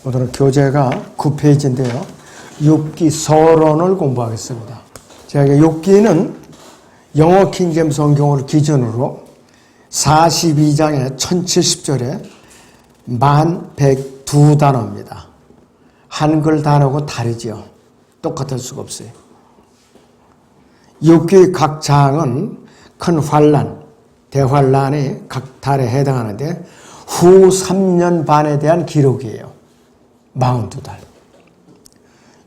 오늘은 교재가 9페이지인데요. 욥기 서론을 공부하겠습니다. 제가 욥기는 영어 킹제임스 성경을 기준으로 42장의 1070절에 1102단어입니다. 한글 단어고 다르죠. 똑같을 수가 없어요. 욥기 각 장은 큰 환란, 대환란의 각 달에 해당하는데 후 3년 반에 대한 기록이에요. 42달.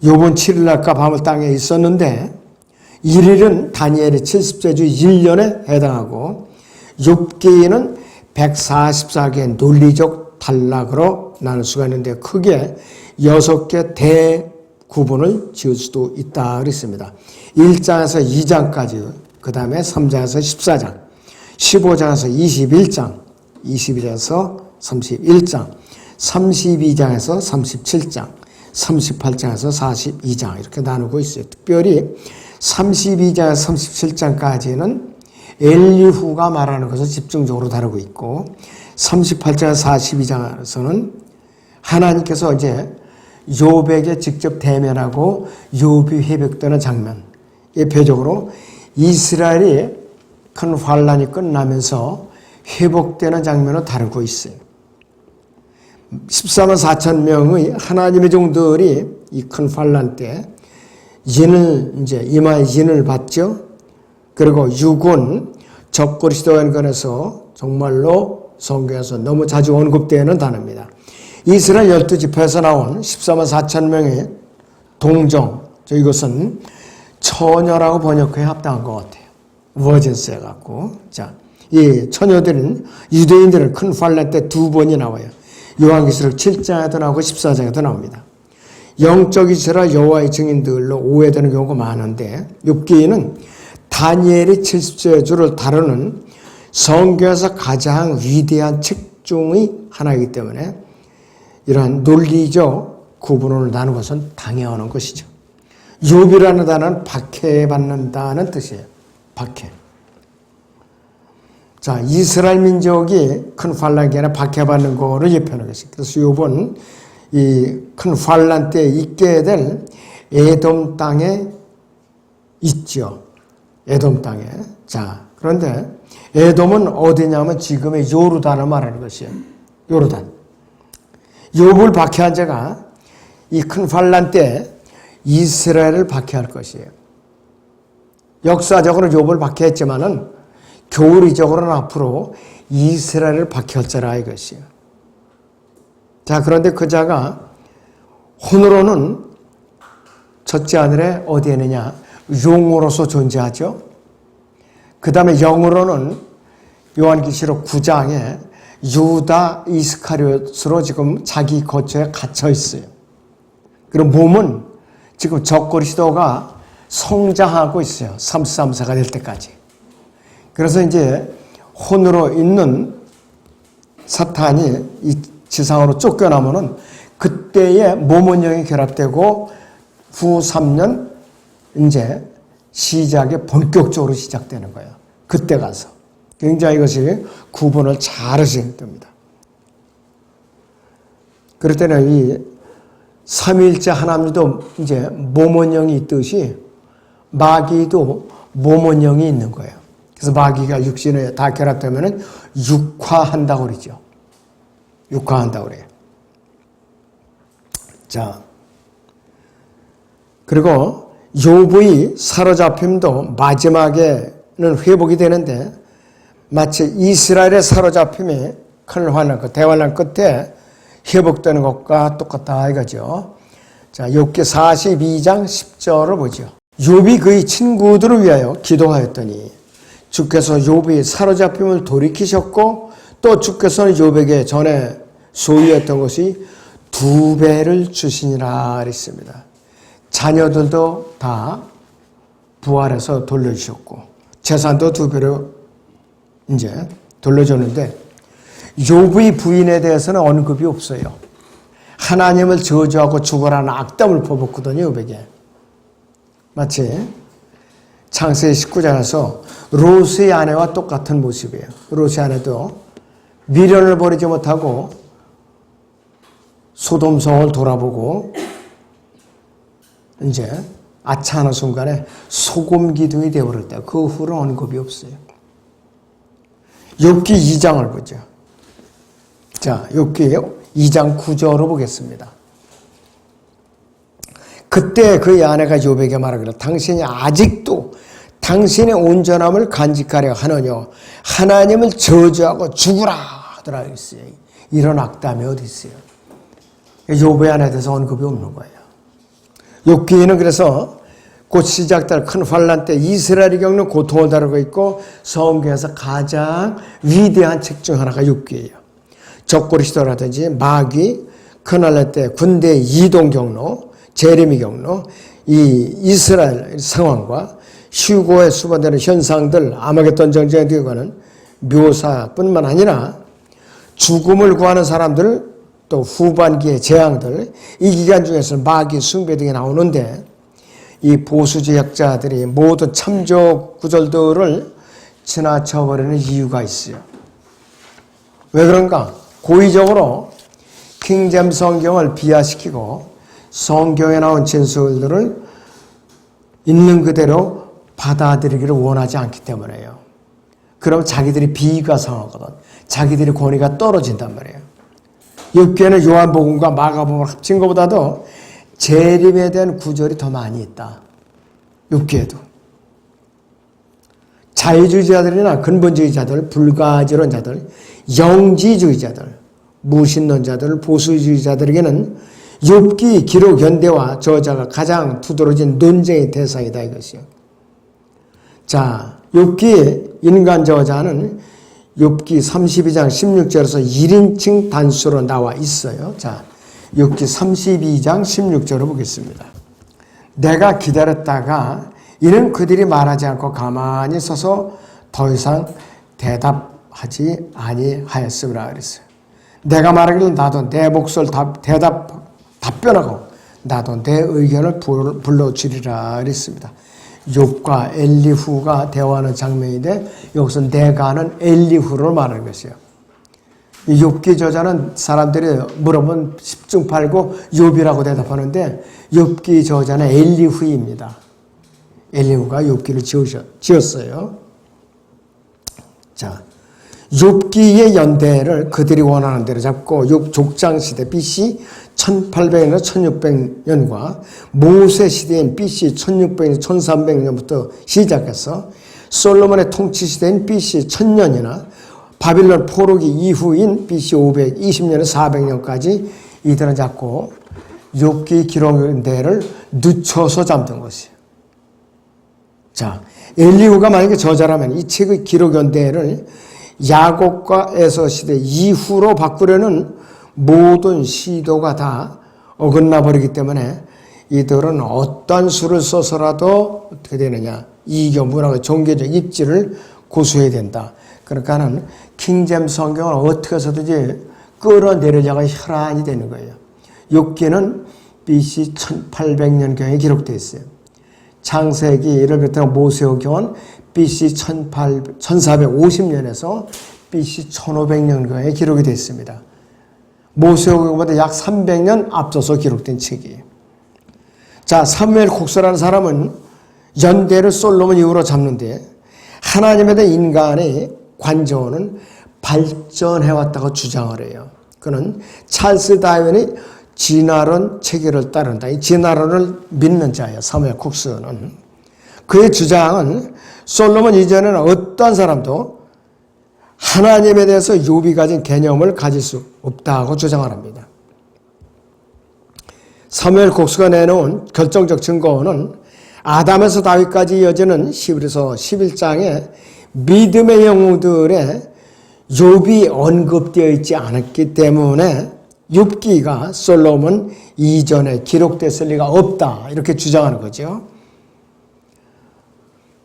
욥은 7일날과 밤을 땅에 있었는데 1일은 다니엘의 70세 주 1년에 해당하고 욥기는 144개의 논리적 단락으로 나눌 수가 있는데 크게 6개 대구분을 지을 수도 있다 그랬습니다. 1장에서 2장까지, 그 다음에 3장에서 14장, 15장에서 21장, 22장에서 31장, 32장에서 37장, 38장에서 42장 이렇게 나누고 있어요. 특별히 32장에서 37장까지는 엘리후가 말하는 것을 집중적으로 다루고 있고 38장에서 42장에서는 하나님께서 이제 욥에게 직접 대면하고 욥이 회복되는 장면, 예표적으로 이스라엘이 큰 환란이 끝나면서 회복되는 장면을 다루고 있어요. 14만 4천 명의 하나님의 종들이 이 큰 환란 때 이마에 진을 받죠. 그리고 6은 적그리스도인권에서 정말로 성경에서 너무 자주 언급되는 단어입니다. 이스라엘 12지파에서 나온 14만 4천 명의 동정, 이것은 처녀라고 번역해야 합당한 것 같아요. 워진스 해갖고. 자, 이 처녀들은 유대인들은 큰 환란 때 2번이 나와요. 요한계시록 7장에도 나오고 14장에도 나옵니다. 영적 이스라 여호와의 증인들로 오해되는 경우가 많은데 욥기는 다니엘이 70세 주를 다루는 성경에서 가장 위대한 책 중의 하나이기 때문에 이러한 논리적 구분을 나누는 것은 당연한 것이죠. 욥이라는 단어는 박해받는다는 뜻이에요. 박해. 자, 이스라엘 민족이 큰 환란이 아니라 박해받는 거를 예표하는 것이죠. 그래서 욥은 이 큰 환란 때 있게 될 에돔 땅에 있죠. 에돔 땅에. 자, 그런데 에돔은 어디냐면 지금의 요르단을 말하는 것이에요. 요르단. 욥을 박해한 자가 이 큰 환란 때 이스라엘을 박해할 것이에요. 역사적으로 욥을 박해했지만은 교리적으로는 앞으로 이스라엘을 박해할 자라 이것이에요. 자, 그런데 그 자가 혼으로는 첫째 하늘에 어디에 있느냐? 용으로서 존재하죠. 그 다음에 영으로는 요한계시록 9장에 유다 이스카리옷으로 지금 자기 거처에 갇혀 있어요. 그리고 몸은 지금 적그리스도가 성장하고 있어요. 334가 될 때까지. 그래서 이제 혼으로 있는 사탄이 이 지상으로 쫓겨나면은 그때에 몸은 영이 결합되고 후 3년 이제 시작이 본격적으로 시작되는 거예요. 그때 가서. 굉장히 이것이 구분을 잘 하셔야 됩니다. 그럴 때는 이 삼위일체 하나님도 이제 몸은 영이 있듯이 마귀도 몸은 영이 있는 거예요. 그래서 마귀가 육신에 다 결합되면은 육화한다고 그러죠. 육화한다고 그래요. 자, 그리고 욥의 사로잡힘도 마지막에는 회복이 되는데 마치 이스라엘의 사로잡힘이 큰 환란, 그 대환란 끝에 회복되는 것과 똑같다 이거죠. 자, 욥기 42장 10절을 보죠. 욥이 그의 친구들을 위하여 기도하였더니 주께서 욥이 사로잡힘을 돌이키셨고 또 주께서는 욥에게 전에 소유했던 것이 2배를 주시니라 그랬습니다. 자녀들도 다 부활해서 돌려주셨고 재산도 2배로 이제 돌려줬는데 욥의 부인에 대해서는 언급이 없어요. 하나님을 저주하고 죽어라는 악담을 퍼붓거든요. 욥에게. 마치 창세기 19장에서 롯의 아내와 똑같은 모습이에요. 롯의 아내도 미련을 버리지 못하고 소돔 성을 돌아보고 이제 아차하는 순간에 소금 기둥이 되어버릴 때 그 후로 언급이 없어요. 욥기 2장을 보죠. 자, 욥기 2장 9절로 보겠습니다. 그때 그의 아내가 욥에게 말하기를 당신이 아직도 당신의 온전함을 간직하려 하느냐 하나님을 저주하고 죽으라 하더라 했어요. 이런 악담이 어디 있어요. 욥의 아내에 대해서 언급이 없는 거예요. 욥기는 그래서 곧 시작될 큰 환란 때 이스라엘이 겪는 고통을 다루고 있고 성경에서 가장 위대한 책 중 하나가 욥기예요. 적골이 시도라든지 마귀, 크날레 때 군대 이동 경로, 제레미 경로, 이 이스라엘 상황과 휴고에 수반되는 현상들, 아마겟돈 전쟁에 들어가는 묘사뿐만 아니라 죽음을 구하는 사람들, 또 후반기의 재앙들, 이 기간 중에서 마귀 숭배 등이 나오는데 이 보수제약자들이 모든 참조 구절들을 지나쳐버리는 이유가 있어요. 왜 그런가? 고의적으로 킹잼 성경을 비하시키고 성경에 나온 진술들을 있는 그대로 받아들이기를 원하지 않기 때문에요. 그럼 자기들이 비위가 상하거든. 자기들이 권위가 떨어진단 말이에요. 욥기에는 요한복음과 마가복음을 합친 것보다도 재림에 대한 구절이 더 많이 있다. 욥기에도. 자유주의자들이나 근본주의자들, 불가지론자들, 영지주의자들, 무신론자들, 보수주의자들에게는 욥기 기록 연대와 저자가 가장 두드러진 논쟁의 대상이다 이것이요. 자, 욥기 인간 저자는 욥기 32장 16절에서 1인칭 단수로 나와 있어요. 자, 욥기 32장 16절을 보겠습니다. 내가 기다렸다가 이는 그들이 말하지 않고 가만히 서서 더 이상 대답하지 아니하였음이라 그랬어요. 내가 말하기를 나도 내 몫을 답변하고 나도 내 의견을 불러주리라 그랬습니다. 욥과 엘리후가 대화하는 장면인데 여기서 내가는 엘리후를 말하는 것이에요. 이 욥기 저자는 사람들이 물어보면 10중 8구 욥이라고 대답하는데 욥기 저자는 엘리후입니다. 엘리후가 욥기를 지었어요. 자, 욥기의 연대를 그들이 원하는 대로 잡고 욥 족장 시대 BC 1800년에서 1600년과 모세 시대인 BC 1600년, 1300년부터 시작해서 솔로몬의 통치 시대인 BC 1000년이나 바빌론 포로기 이후인 BC 520년에서 400년까지 이들은 잡고 욥기 기록대를 늦춰서 잡는 것이에요. 자, 엘리후가 만약에 저자라면 이 책의 기록연대를 야곱과 에서 시대 이후로 바꾸려는 모든 시도가 다 어긋나 버리기 때문에 이들은 어떤 수를 써서라도 어떻게 되느냐, 이교 문학의 종교적 입지를 고수해야 된다. 그러니까는 킹잼 성경을 어떻게 해서든지 끌어내려자가 혈안이 되는 거예요. 욥기는 BC 1800년경에 기록되어 있어요. 창세기를 비롯한 모세오경은 BC 1450년에서 BC 1500년경에 기록이 되어 있습니다. 모세오경보다 약 300년 앞서서 기록된 책이에요. 자, 사무엘 콕스라는 사람은 연대를 솔로몬 이후로 잡는데 하나님에 대한 인간의 관조는 발전해왔다고 주장을 해요. 그는 찰스 다윈의 진화론 체계를 따른다. 이 진화론을 믿는 자예요. 사무엘 콕스는. 그의 주장은 솔로몬 이전에는 어떤 사람도 하나님에 대해서 욥이 가진 개념을 가질 수 없다고 주장을 합니다. 사무엘 콕스가 내놓은 결정적 증거는 아담에서 다윗까지 이어지는 히브리서 11장에 믿음의 영웅들의 욥이 언급되어 있지 않았기 때문에 욥기가 솔로몬 이전에 기록됐을 리가 없다 이렇게 주장하는 거죠.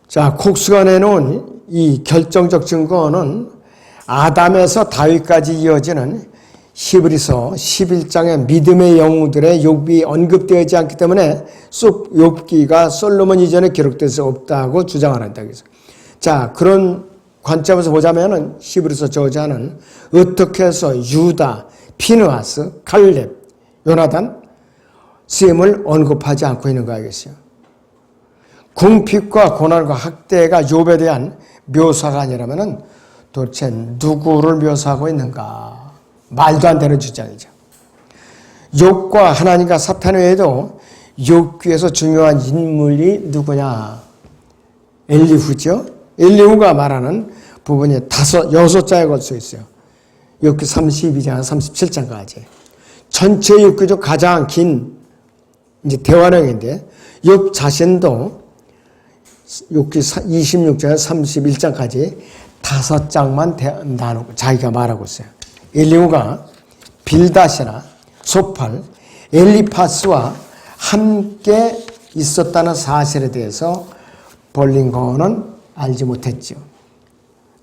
자, 콕스가 내놓은 이 결정적 증거는 아담에서 다윗까지 이어지는 히브리서 11장의 믿음의 영웅들의 욥이 언급되지 않기 때문에 욥기가 솔로몬 이전에 기록될 수 없다고 주장한다. 자, 그런 관점에서 보자면은 히브리서 저자는 어떻게 해서 유다, 피느하스, 갈렙, 요나단 셈을 언급하지 않고 있는 거 알겠어요? 궁핍과 고난과 학대가 욥에 대한 묘사가 아니라면 도대체 누구를 묘사하고 있는가? 말도 안 되는 주장이죠. 욥과 하나님과 사탄 외에도 욥기에서 중요한 인물이 누구냐? 엘리후죠. 엘리후가 말하는 부분이 6자에 걸쳐 있어요. 욥기 32장, 37장까지. 전체 욥기 중 가장 긴 이제 대화령인데 욥 자신도 욥기 26장, 31장까지 5장만 나누고 자기가 말하고 있어요. 엘리후가 빌닷이나 소팔, 엘리파스와 함께 있었다는 사실에 대해서 벌링거는 알지 못했죠.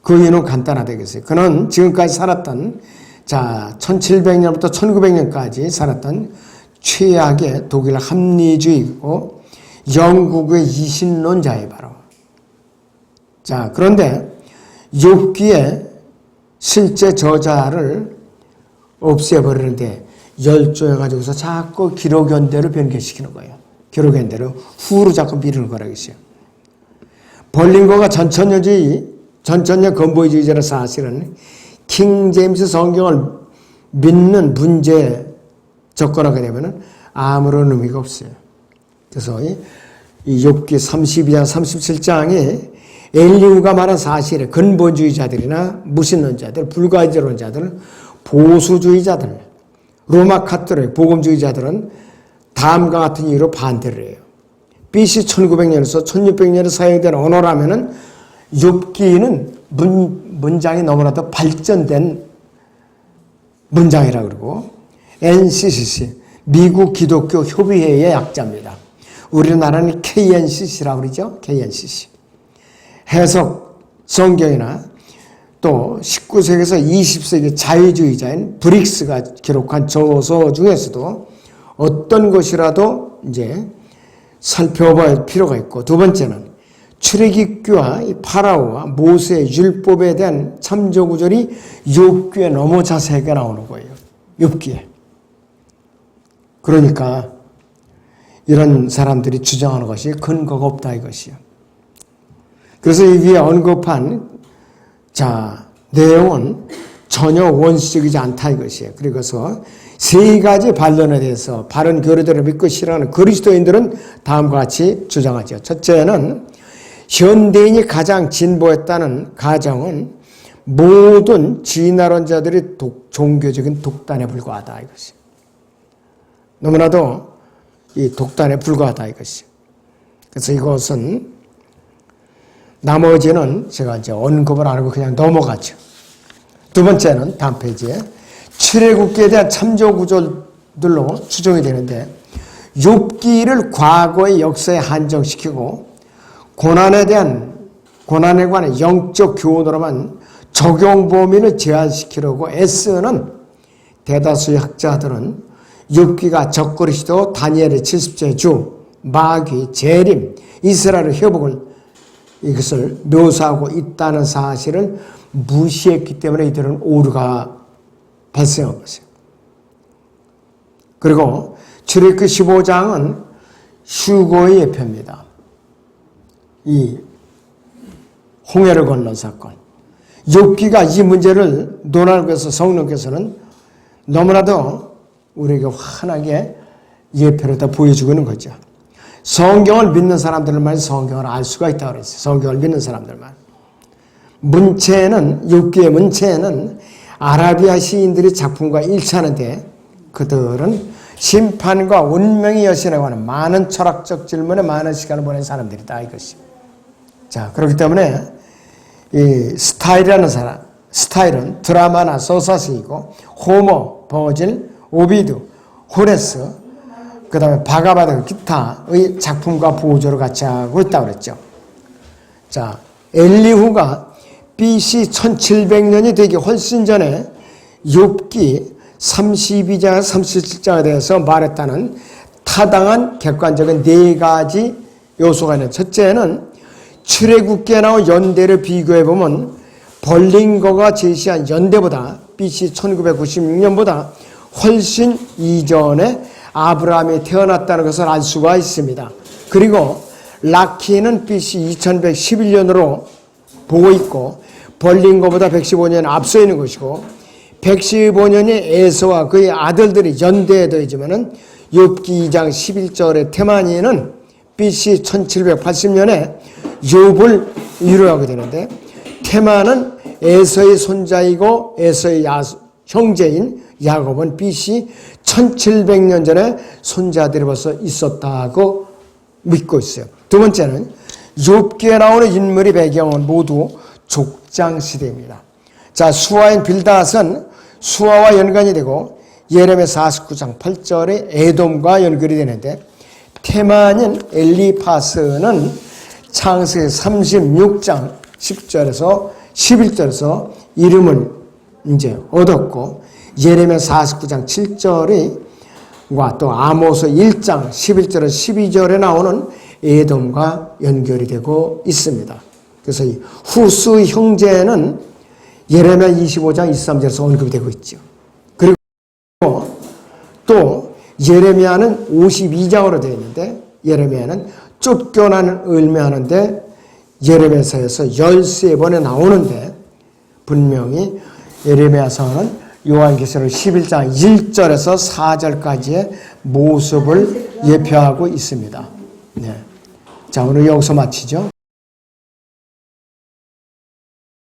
그 이유는 간단하다겠어요. 그는 지금까지 살았던 1700년부터 1900년까지 살았던 최악의 독일 합리주의고 영국의 이신론자예요, 바로. 그런데 욥기의 실제 저자를 없애버리는데 열조해가지고서 자꾸 기록연대로 변개시키는 거예요. 기록연대로 후로 자꾸 미루는 거라겠어요. 벌링거가 전천년 건보주의자라는 사실은 킹제임스 성경을 믿는 문제에 접근하게 되면 아무런 의미가 없어요. 그래서 이 욥기 32장, 37장에 엘리후가 말한 사실에 근본주의자들이나 무신론자들, 불가지론자들, 보수주의자들, 로마 카톨릭, 복음주의자들은 다음과 같은 이유로 반대를 해요. BC 1900년에서 1600년에 사용된 언어라면은 욥기는 문장이 너무나도 발전된 문장이라고 그러고 NCCC, 미국 기독교 협의회의 약자입니다. 우리나라는 KNCC라고 그러죠. KNCC. 해석 성경이나 또 19세기에서 20세기 자유주의자인 브릭스가 기록한 저서 중에서도 어떤 것이라도 이제 살펴볼 필요가 있고, 두 번째는 출애굽기와 파라오와 모세의 율법에 대한 참조 구절이 욥기에 너무 자세하게 나오는 거예요. 욥기에. 그러니까 이런 사람들이 주장하는 것이 근거가 없다 이것이요. 그래서 이 위에 언급한 내용은 전혀 원시적이지 않다 이것이에요. 그래서 세 가지 반론에 대해서 바른 교리들을 믿고 싫어하는 그리스도인들은 다음과 같이 주장하죠. 첫째는 현대인이 가장 진보했다는 가정은 모든 진화론자들이 종교적인 독단에 불과하다 이것이. 너무나도 이 독단에 불과하다 이것이. 그래서 이것은 나머지는 제가 이제 언급을 안 하고 그냥 넘어가죠. 두 번째는 다음 페이지에 출애굽기에 대한 참조 구절들로 추정이 되는데 욥기를 과거의 역사에 한정시키고 고난에 관한 영적 교훈으로만 적용 범위를 제한시키려고 애쓰는 대다수의 학자들은 욥기가 적그리스도, 다니엘의 70째 주, 마귀, 재림, 이스라엘의 회복을 이것을 묘사하고 있다는 사실을 무시했기 때문에 이들은 오류가 발생한 것이에요. 그리고 출애굽기 15장은 휴거의 예표입니다. 이 홍해를 건넌 사건. 욥기가 이 문제를 논하기 위해서 성령께서는 너무나도 우리에게 환하게 예표를 다 보여주고 있는 거죠. 성경을 믿는 사람들만 성경을 알 수가 있다고 그랬어요. 성경을 믿는 사람들만. 문체는, 욥기의 문체는 아라비아 시인들이 작품과 일치하는데 그들은 심판과 운명의 여신이라고 하는 많은 철학적 질문에 많은 시간을 보낸 사람들이다 이것이. 그렇기 때문에 이 스타일은 드라마나 서사시이고 호머, 버질, 오비드, 호레스, 그 다음에 바가바드, 기타의 작품과 보조를 같이 하고 있다고 그랬죠. 엘리후가 BC 1700년이 되기 훨씬 전에 욥기 32장, 37장에 대해서 말했다는 타당한 객관적인 네 가지 요소가 있는. 첫째는 출애굽기에 나온 연대를 비교해보면 벌링거가 제시한 연대보다 BC 1996년보다 훨씬 이전에 아브라함이 태어났다는 것을 알 수가 있습니다. 그리고 라키는 BC 2111년으로 보고 있고 벌린 것보다 115년 앞서 있는 것이고 115년이 에서와 그의 아들들이 연대에 더해지면은 욥기 2장 11절의 테마니는 BC 1780년에 욥을 위로하게 되는데 테마는 에서의 손자이고 에서의 형제인 야곱은 BC 1700년 전에 손자들이 벌써 있었다고 믿고 있어요. 두 번째는 욥기에 나오는 인물의 배경은 모두 족장 시대입니다. 자, 수아인 빌닷은 수아와 연관이 되고 예레미야 49장 8절에 에돔과 연결이 되는데 테만인 엘리파스는 창세기 36장 10절에서 11절에서 이름을 이제 얻었고 예레미야 49장 7절과 또 아모스 1장 11절에서 12절에 나오는 에돔과 연결이 되고 있습니다. 그래서 이 후스 형제는 예레미야 25장 23절에서 언급이 되고 있죠. 그리고 또 예레미야는 52장으로 되어 있는데 예레미야는 쫓겨나는 을매하는데 예레미야서에서 13번에 나오는데 분명히 예레미야서는 요한계시록 11장 1절에서 4절까지의 모습을 예표하고 있습니다. 네. 자, 오늘 여기서 마치죠.